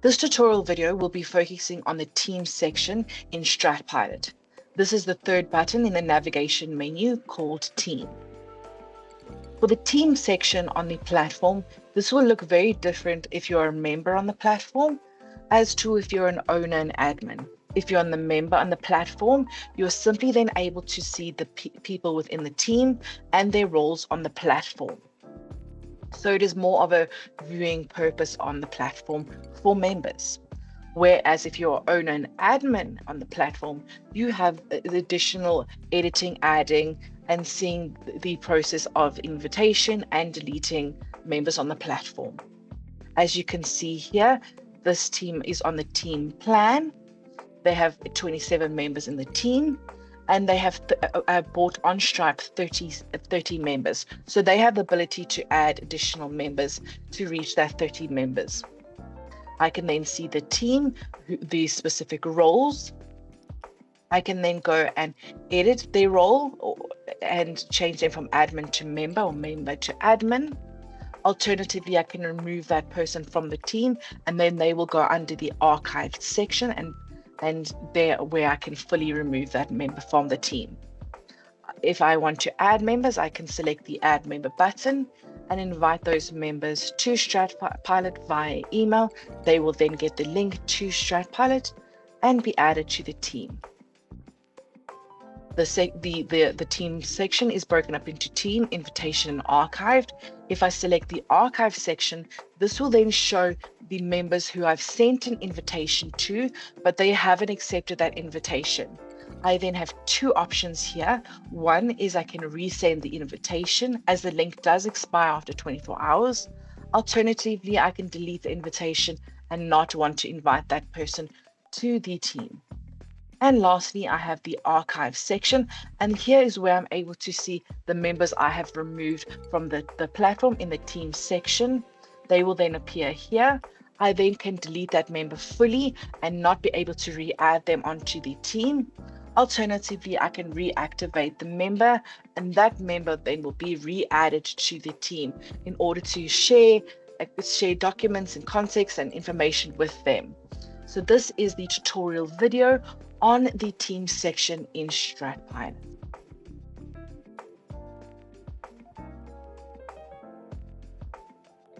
This tutorial video will be focusing on the team section in Stratpilot. This is the third button in the navigation menu called Team. For the team section on the platform, this will look very different if you're a member on the platform as to if you're an owner and admin. If you're the member on the platform, you're simply then able to see the people within the team and their roles on the platform. So it is more of a viewing purpose on the platform for members. Whereas if you're owner and admin on the platform, you have the additional editing, adding, and seeing the process of invitation and deleting members on the platform. As you can see here, this team is on the team plan. They have 27 members in the team, and they have bought on Stripe 30 members. So they have the ability to add additional members to reach that 30 members. I can then see the team, the specific roles. I can then go and edit their role and change them from admin to member or member to admin. Alternatively, I can remove that person from the team, and then they will go under the archived section and there where I can fully remove that member from the team. If I want to add members, I can select the add member button and invite those members to Stratpilot via email. They will then get the link to Stratpilot and be added to the team. The team section is broken up into team, invitation, and archived. If I select the archive section, this will then show the members who I've sent an invitation to, but they haven't accepted that invitation. I then have two options here. One is I can resend the invitation as the link does expire after 24 hours. Alternatively, I can delete the invitation and not want to invite that person to the team. And lastly, I have the archive section, and here is where I'm able to see the members I have removed from the platform in the team section. They will then appear here. I then can delete that member fully and not be able to re-add them onto the team. Alternatively, I can reactivate the member, and that member then will be re-added to the team in order to share documents and context and information with them. So this is the tutorial video on the team section in Stratpilot.